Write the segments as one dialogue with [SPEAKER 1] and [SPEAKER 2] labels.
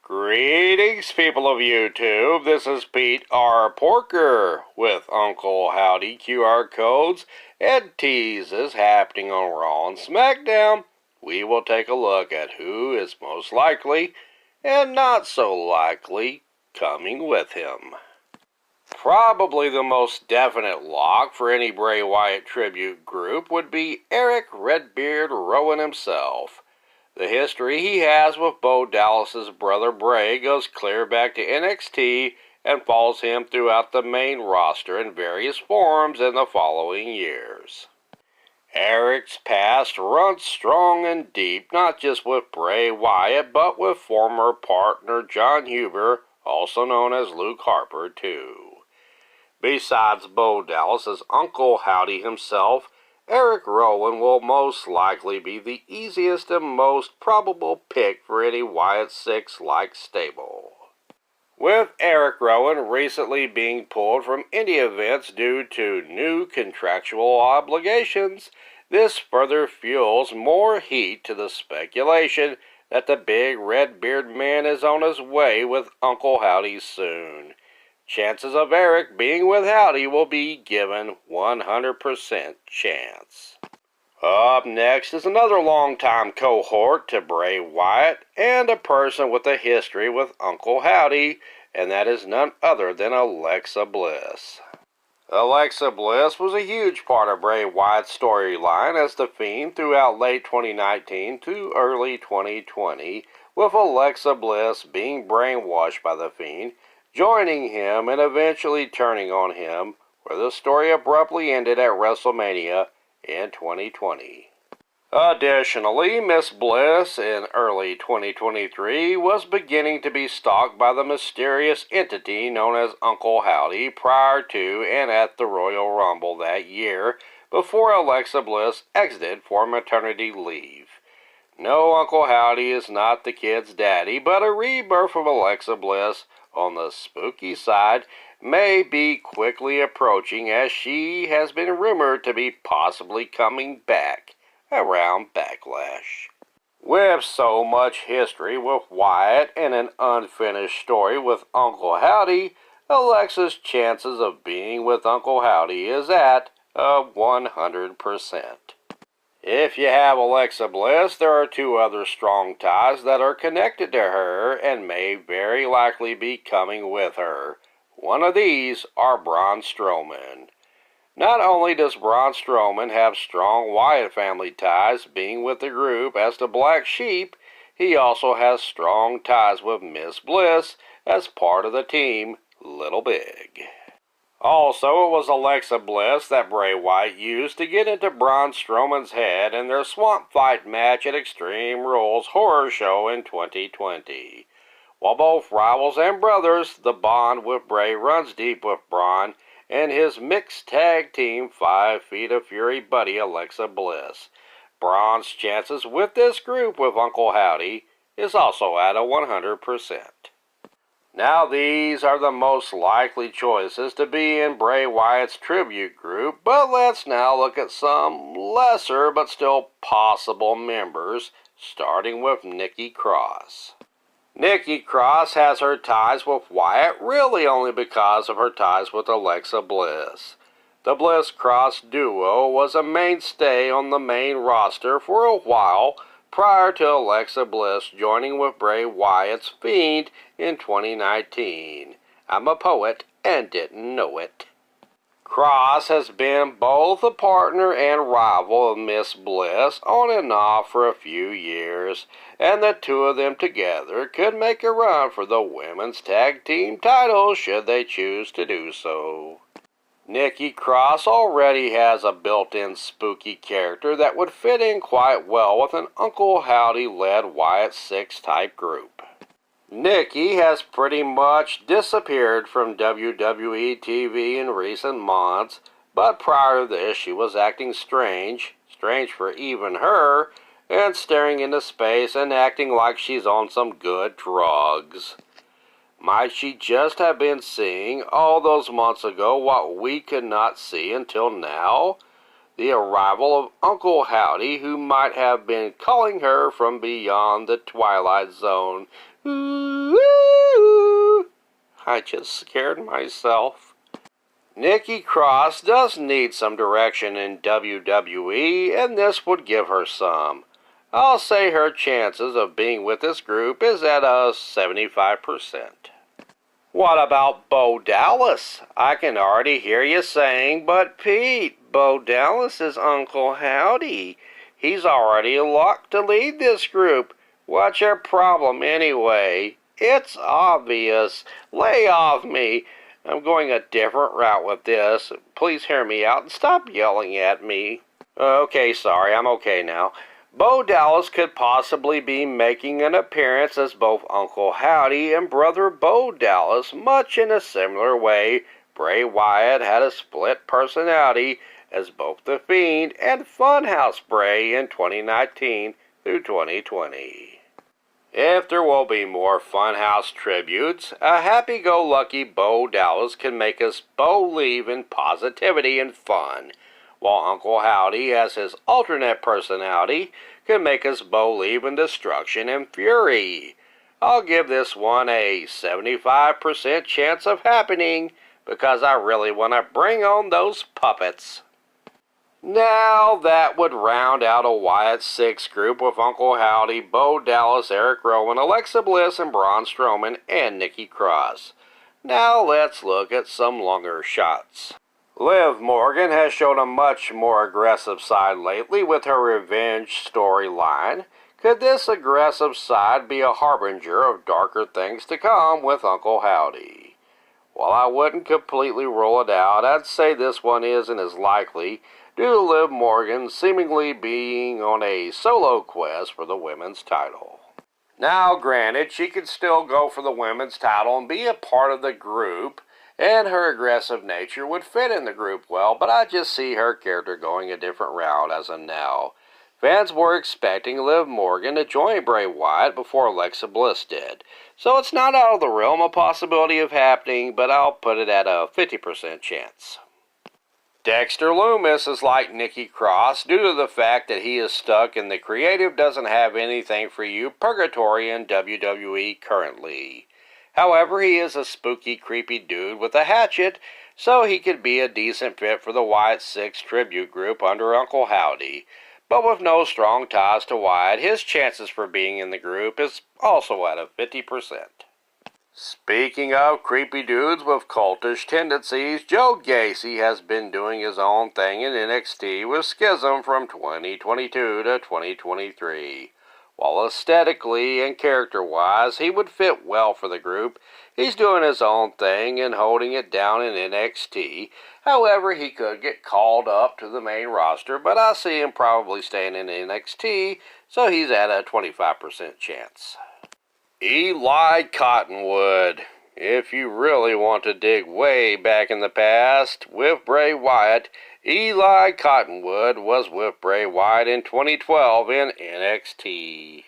[SPEAKER 1] Greetings, people of YouTube. This is Pete R. Porker with Uncle Howdy QR codes and teases happening on Raw and SmackDown. We will take a look at who is most likely and not so likely coming with him. Probably the most definite lock for any Bray Wyatt tribute group would be Eric Redbeard Rowan himself. The history he has with Bo Dallas's brother Bray goes clear back to NXT and follows him throughout the main roster in various forms in the following years. Eric's past runs strong and deep, not just with Bray Wyatt, but with former partner John Huber, also known as Luke Harper, too. Besides Bo Dallas's Uncle Howdy himself, Eric Rowan will most likely be the easiest and most probable pick for any Wyatt 6-like stable. With Eric Rowan recently being pulled from indie events due to new contractual obligations, this further fuels more heat to the speculation that the big red-bearded man is on his way with Uncle Howdy soon. Chances of Eric being with Howdy will be given 100% chance. Up next is another longtime cohort to Bray Wyatt and a person with a history with Uncle Howdy, and that is none other than Alexa Bliss. Alexa Bliss was a huge part of Bray Wyatt's storyline as The Fiend throughout late 2019 to early 2020, with Alexa Bliss being brainwashed by The Fiend, joining him and eventually turning on him, where the story abruptly ended at WrestleMania in 2020. Additionally, Miss Bliss in early 2023 was beginning to be stalked by the mysterious entity known as Uncle Howdy prior to and at the Royal Rumble that year, before Alexa Bliss exited for maternity leave. No, Uncle Howdy is not the kid's daddy, but a rebirth of Alexa Bliss on the spooky side may be quickly approaching, as she has been rumored to be possibly coming back around Backlash. With so much history with Wyatt and an unfinished story with Uncle Howdy, Alexa's chances of being with Uncle Howdy is at 100%. If you have Alexa Bliss, there are two other strong ties that are connected to her and may very likely be coming with her. One of these are Braun Strowman. Not only does Braun Strowman have strong Wyatt family ties, being with the group as the Black Sheep, he also has strong ties with Miss Bliss as part of the team Little Big. Also, it was Alexa Bliss that Bray Wyatt used to get into Braun Strowman's head in their swamp fight match at Extreme Rules Horror Show in 2020. While both rivals and brothers, the bond with Bray runs deep with Braun and his mixed tag team 5 Feet of Fury buddy Alexa Bliss. Braun's chances with this group with Uncle Howdy is also at a 100%. Now these are the most likely choices to be in Bray Wyatt's tribute group, but let's now look at some lesser but still possible members, starting with Nikki Cross. Nikki Cross has her ties with Wyatt really only because of her ties with Alexa Bliss. The Bliss-Cross duo was a mainstay on the main roster for a while, prior to Alexa Bliss joining with Bray Wyatt's Fiend in 2019. I'm a poet and didn't know it. Cross has been both a partner and rival of Miss Bliss on and off for a few years, and the two of them together could make a run for the women's tag team titles should they choose to do so. Nikki Cross already has a built-in spooky character that would fit in quite well with an Uncle Howdy-led Wyatt 6-type group. Nikki has pretty much disappeared from WWE TV in recent months, but prior to this she was acting strange for even her, and staring into space and acting like she's on some good drugs. Might she just have been seeing all those months ago what we could not see until now? The arrival of Uncle Howdy, who might have been calling her from beyond the Twilight Zone. Ooh, I just scared myself. Nikki Cross does need some direction in WWE, and this would give her some. I'll say her chances of being with this group is at a 75%. What about Bo Dallas? I can already hear you saying, but Pete, Bo Dallas is Uncle Howdy. He's already locked to lead this group. What's your problem anyway? It's obvious. Lay off me. I'm going a different route with this. Please hear me out and stop yelling at me. Okay, sorry, I'm okay now. Bo Dallas could possibly be making an appearance as both Uncle Howdy and Brother Bo Dallas, much in a similar way Bray Wyatt had a split personality as both The Fiend and Funhouse Bray in 2019 through 2020. If there will be more Funhouse tributes, a happy-go-lucky Bo Dallas can make us believe in positivity and fun, while Uncle Howdy, as his alternate personality, can make us believe in destruction and fury. I'll give this one a 75% chance of happening, because I really want to bring on those puppets. Now that would round out a Wyatt 6 group with Uncle Howdy, Bo Dallas, Eric Rowan, Alexa Bliss, and Braun Strowman, and Nikki Cross. Now let's look at some longer shots. Liv Morgan has shown a much more aggressive side lately with her revenge storyline. Could this aggressive side be a harbinger of darker things to come with Uncle Howdy? While I wouldn't completely rule it out, I'd say this one isn't as likely, due to Liv Morgan seemingly being on a solo quest for the women's title. Now, granted, she could still go for the women's title and be a part of the group, and her aggressive nature would fit in the group well, but I just see her character going a different route as of now. Fans were expecting Liv Morgan to join Bray Wyatt before Alexa Bliss did, so it's not out of the realm of possibility of happening, but I'll put it at a 50% chance. Dexter Lumis is like Nikki Cross due to the fact that he is stuck in the creative doesn't have anything for you purgatory in WWE currently. However, he is a spooky, creepy dude with a hatchet, so he could be a decent fit for the Wyatt 6 tribute group under Uncle Howdy. But with no strong ties to Wyatt, his chances for being in the group is also at a 50%. Speaking of creepy dudes with cultish tendencies, Joe Gacy has been doing his own thing in NXT with Schism from 2022 to 2023. While aesthetically and character-wise he would fit well for the group, he's doing his own thing and holding it down in NXT. However, he could get called up to the main roster, but I see him probably staying in NXT, so he's at a 25% chance. Eli Cottonwood. If you really want to dig way back in the past with Bray Wyatt, Eli Cottonwood was with Bray Wyatt in 2012 in NXT.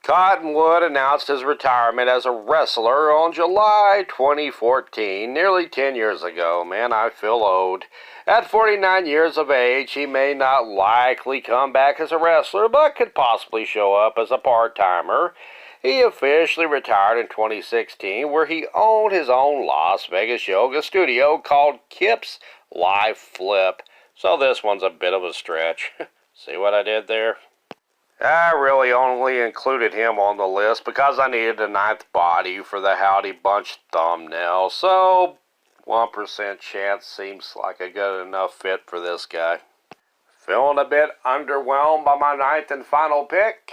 [SPEAKER 1] Cottonwood announced his retirement as a wrestler on July 2014, nearly 10 years ago. Man, I feel old. At 49 years of age, he may not likely come back as a wrestler, but could possibly show up as a part-timer. He officially retired in 2016, where he owned his own Las Vegas yoga studio called Kip's Live Flip. So this one's a bit of a stretch. See what I did there? I really only included him on the list because I needed a ninth body for the Howdy Bunch thumbnail. So 1% chance seems like a good enough fit for this guy. Feeling a bit underwhelmed by my ninth and final pick?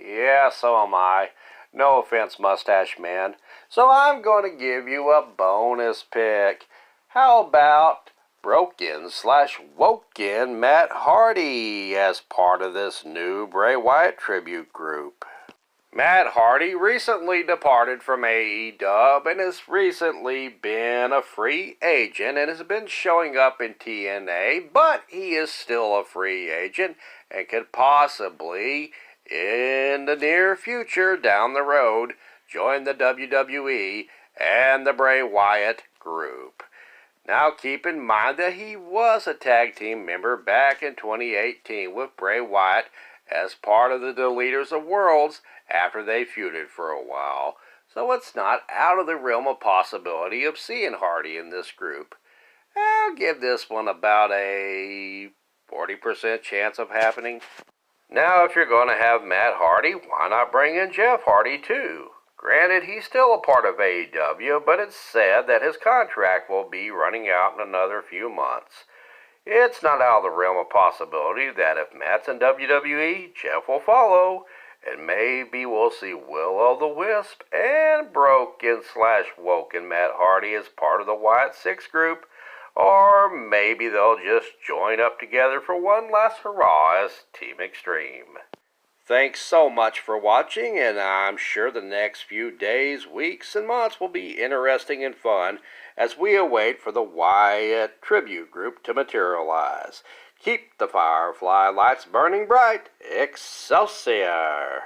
[SPEAKER 1] Yeah, so am I. No offense, Mustache Man. So I'm going to give you a bonus pick. How about Broken/Woken Matt Hardy as part of this new Bray Wyatt tribute group? Matt Hardy recently departed from AEW and has recently been a free agent and has been showing up in TNA, but he is still a free agent and could possibly, in the near future, down the road, join the WWE and the Bray Wyatt group. Now keep in mind that he was a tag team member back in 2018 with Bray Wyatt as part of the Deleters of Worlds after they feuded for a while. so it's not out of the realm of possibility of seeing Hardy in this group. I'll give this one about a 40% chance of happening. Now, if you're going to have Matt Hardy, why not bring in Jeff Hardy too? Granted, he's still a part of AEW, but it's said that his contract will be running out in another few months. It's not out of the realm of possibility that if Matt's in WWE, Jeff will follow, and maybe we'll see Will-O-the-Wisp and Broken/Woken Matt Hardy as part of the Wyatt Six group, or maybe they'll just join up together for one last hurrah as Team Extreme. Thanks so much for watching, and I'm sure the next few days, weeks, and months will be interesting and fun as we await for the Wyatt tribute group to materialize. Keep the Firefly lights burning bright. Excelsior!